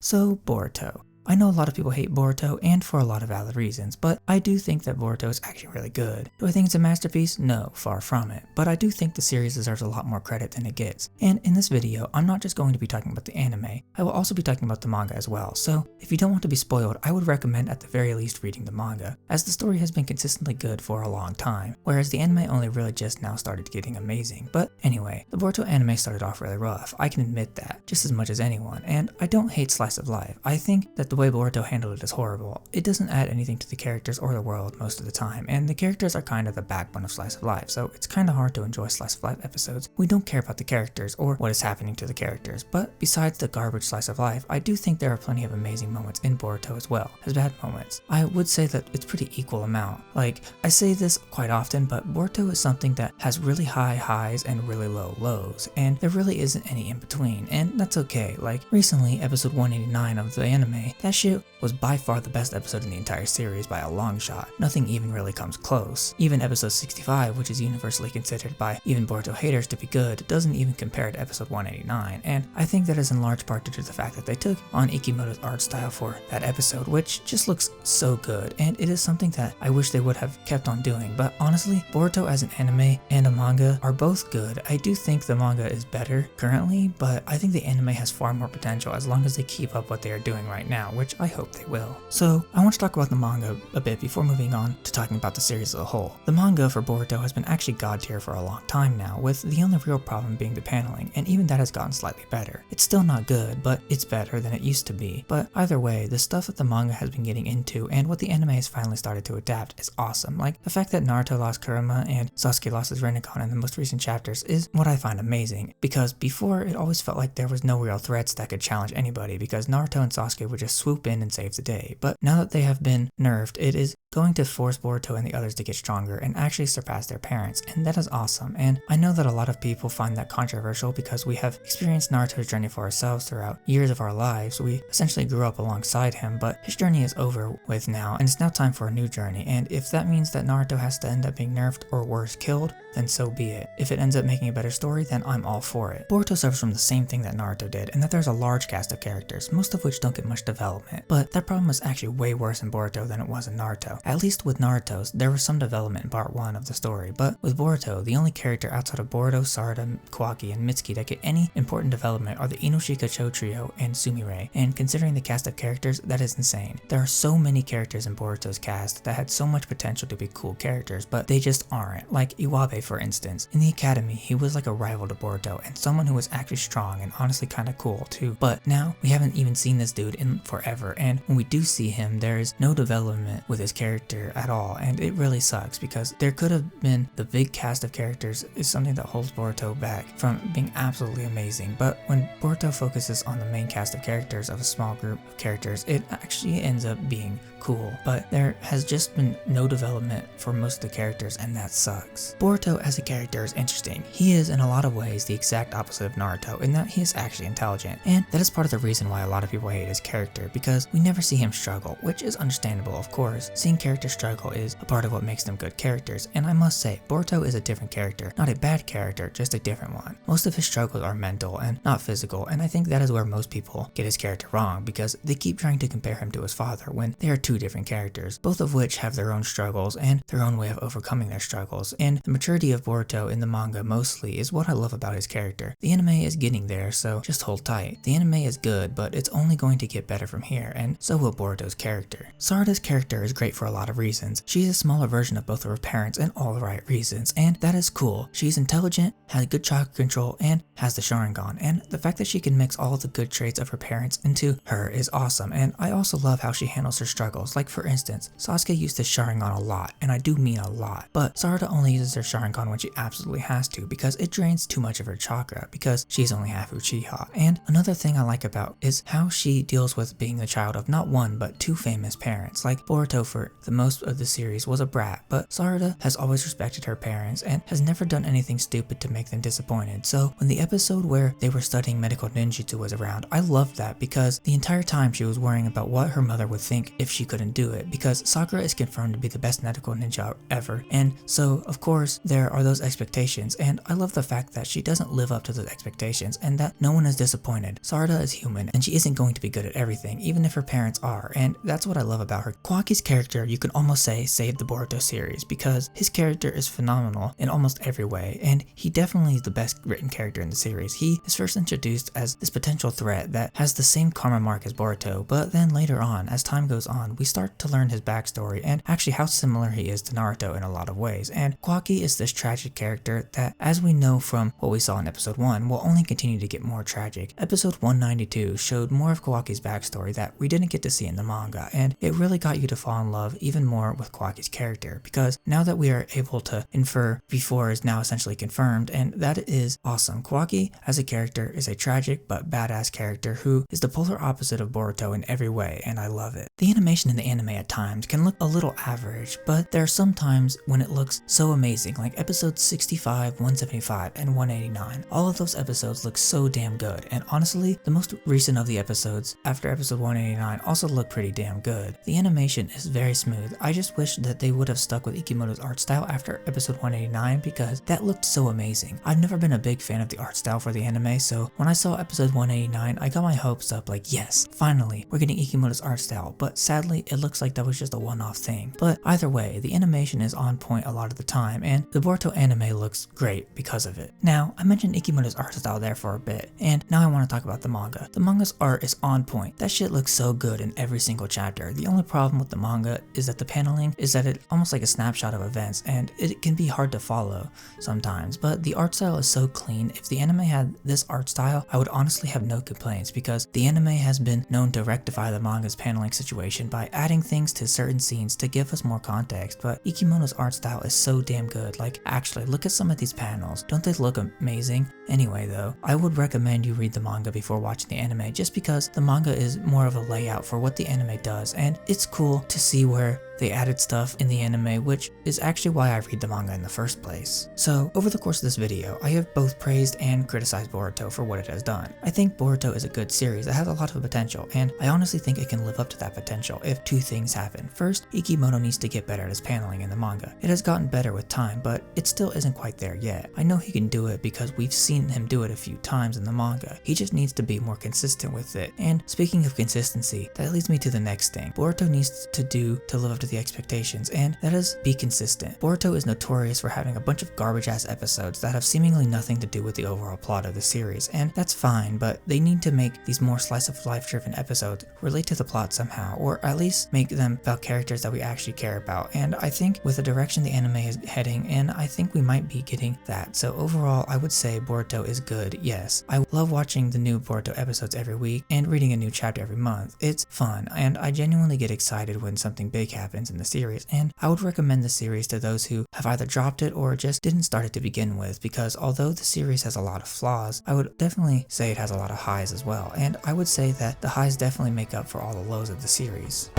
So, Boruto. I know a lot of people hate Boruto, and for a lot of valid reasons, but I do think that Boruto is actually really good. Do I think it's a masterpiece? No, far from it. But I do think the series deserves a lot more credit than it gets. And in this video, I'm not just going to be talking about the anime, I will also be talking about the manga as well. So, if you don't want to be spoiled, I would recommend at the very least reading the manga, as the story has been consistently good for a long time, whereas the anime only really just now started getting amazing. But anyway, the Boruto anime started off really rough, I can admit that, just as much as anyone, and I don't hate slice of life. I think that the way Boruto handled it is horrible. It doesn't add anything to the characters or the world most of the time, and the characters are kind of the backbone of slice of life, so it's kind of hard to enjoy slice of life episodes. We don't care about the characters or what is happening to the characters, but besides the garbage slice of life, I do think there are plenty of amazing moments in Boruto as well as bad moments. I would say that it's pretty equal amount. Like, I say this quite often, but Boruto is something that has really high highs and really low lows, and there really isn't any in between, and that's okay. Like, recently, episode 189 of the anime, that shit was by far the best episode in the entire series by a long shot. Nothing even really comes close. Even episode 65, which is universally considered by even Boruto haters to be good, doesn't even compare to episode 189, and I think that is in large part due to the fact that they took on Ikimoto's art style for that episode, which just looks so good, and it is something that I wish they would have kept on doing. But honestly, Boruto as an anime and a manga are both good. I do think the manga is better currently, but I think the anime has far more potential as long as they keep up what they are doing right now, which I hope they will. So, I want to talk about the manga a bit before moving on to talking about the series as a whole. The manga for Boruto has been actually god tier for a long time now, with the only real problem being the paneling, and even that has gotten slightly better. It's still not good, but it's better than it used to be. But either way, the stuff that the manga has been getting into and what the anime has finally started to adapt is awesome. Like, the fact that Naruto lost Kurama and Sasuke lost his Rinnegan in the most recent chapters is what I find amazing, because before it always felt like there was no real threats that could challenge anybody, because Naruto and Sasuke would just swoop in and save the day. But now that they have been nerfed, it is going to force Boruto and the others to get stronger and actually surpass their parents, and that is awesome. And I know that a lot of people find that controversial because we have experienced Naruto's journey for ourselves throughout years of our lives. We essentially grew up alongside him, but his journey is over with now, and it's now time for a new journey. And if that means that Naruto has to end up being nerfed or worse, killed, then so be it. If it ends up making a better story, then I'm all for it. Boruto suffers from the same thing that Naruto did, and that there's a large cast of characters, most of which don't get much development. But that problem is actually way worse in Boruto than it was in Naruto. At least with Naruto's, there was some development in part 1 of the story, but with Boruto, the only character outside of Boruto, Sarada, Kawaki, and Mitsuki that get any important development are the Inoshika Cho trio and Sumire, and considering the cast of characters, that is insane. There are so many characters in Boruto's cast that had so much potential to be cool characters, but they just aren't. Like Iwabe, for instance. In the academy, he was like a rival to Boruto, and someone who was actually strong and honestly kinda cool too. But now, we haven't even seen this dude in forever, and when we do see him, there is no development with his character at all, and it really sucks because there could have been the big cast of characters is something that holds Boruto back from being absolutely amazing. But when Boruto focuses on the main cast of characters of a small group of characters, it actually ends up being cool, but there has just been no development for most of the characters, and that sucks. Boruto as a character is interesting. He is in a lot of ways the exact opposite of Naruto in that he is actually intelligent, and that is part of the reason why a lot of people hate his character, because we never see him struggle, which is understandable, of course. Seeing characters struggle is a part of what makes them good characters, and I must say, Boruto is a different character, not a bad character, just a different one. Most of his struggles are mental and not physical, and I think that is where most people get his character wrong, because they keep trying to compare him to his father when they are two different characters, both of which have their own struggles and their own way of overcoming their struggles, and the maturity of Boruto in the manga mostly is what I love about his character. The anime is getting there, so just hold tight. The anime is good, but it's only going to get better from here, and so will Boruto's character. Sarada's character is great for a lot of reasons. She's a smaller version of both of her parents and all the right reasons, and that is cool. She's intelligent, has good chakra control, and has the Sharingan, and the fact that she can mix all the good traits of her parents into her is awesome. And I also love how she handles her struggles. Like, for instance, Sasuke used his Sharingan a lot, and I do mean a lot, but Sarada only uses her Sharingan when she absolutely has to, because it drains too much of her chakra, because she's only half Uchiha. And another thing I like about is how she deals with being the child of not one but two famous parents. Like Boruto for the most of the series was a brat, but Sarada has always respected her parents and has never done anything stupid to make them disappointed. So when the episode where they were studying medical ninjutsu was around, I loved that because the entire time she was worrying about what her mother would think if she couldn't do it, because Sakura is confirmed to be the best medical ninja ever, and so of course there are those expectations, and I love the fact that she doesn't live up to those expectations and that no one is disappointed. Sarada is human and she isn't going to be good at everything, even if her parents are, and that's what I love about her. Kwaki's character, you can almost say, saved the Boruto series because his character is phenomenal in almost every way, and he definitely is the best written character in the series. He is first introduced as this potential threat that has the same karma mark as Boruto, but then later on, as time goes on, we start to learn his backstory and actually how similar he is to Naruto in a lot of ways. And Kwaki is this tragic character that, as we know from what we saw in episode 1, will only continue to get more tragic. Episode 192 showed more of Kwaki's backstory that we didn't get to see in the manga, and it really got you to fall in love even more with Kwaki's character, because now that we are able to infer before is now essentially confirmed, and that is awesome. Kwaki as a character is a tragic but badass character who is the polar opposite of Boruto in every way, and I love it. The animation in the anime at times can look a little average, but there are some times when it looks so amazing, like episodes 65, 175, and 189. All of those episodes look so damn good, and honestly, the most recent of the episodes after episode 189 also look pretty damn good. The animation is very smooth. I just wish that they would have stuck with Ikimoto's art style after episode 189 because that looked so amazing. I've never been a big fan of the art style for the anime, so when I saw episode 189, I got my hopes up like, yes, finally, we're getting Ikimoto's art style, but sadly, it looks like that was just a one-off thing. But either way, the animation is on point a lot of the time, and the Boruto anime looks great because of it. Now, I mentioned Ikimoto's art style there for a bit, and now I want to talk about the manga. The manga's art is on point. That shit looks so good in every single chapter. The only problem with the manga is that the paneling is that it's almost like a snapshot of events, and it can be hard to follow sometimes, but the art style is so clean. If the anime had this art style, I would honestly have no complaints because the anime has been known to rectify the manga's paneling situation by adding things to certain scenes to give us more context, but Ikimoto's art style is so damn good. Like, actually, look at some of these panels. Don't they look amazing? Anyway though, I would recommend you read the manga before watching the anime just because the manga is more of a layout for what the anime does, and it's cool to see where they added stuff in the anime, which is actually why I read the manga in the first place. So, over the course of this video, I have both praised and criticized Boruto for what it has done. I think Boruto is a good series that has a lot of potential, and I honestly think it can live up to that potential if two things happen. First, Ikimoto needs to get better at his paneling in the manga. It has gotten better with time, but it still isn't quite there yet. I know he can do it because we've seen him do it a few times in the manga. He just needs to be more consistent with it. And speaking of consistency, that leads me to the next thing Boruto needs to do to live up to the expectations, and that is be consistent. Boruto is notorious for having a bunch of garbage ass episodes that have seemingly nothing to do with the overall plot of the series, and that's fine, but they need to make these more slice of life driven episodes relate to the plot somehow, or at least make them about characters that we actually care about. And I think with the direction the anime is heading in, I think we might be getting that. So overall, I would say Boruto is good, yes. I love watching the new Boruto episodes every week and reading a new chapter every month. It's fun, and I genuinely get excited when something big happens in the series, and I would recommend the series to those who have either dropped it or just didn't start it to begin with, because although the series has a lot of flaws, I would definitely say it has a lot of highs as well, and I would say that the highs definitely make up for all the lows of the series.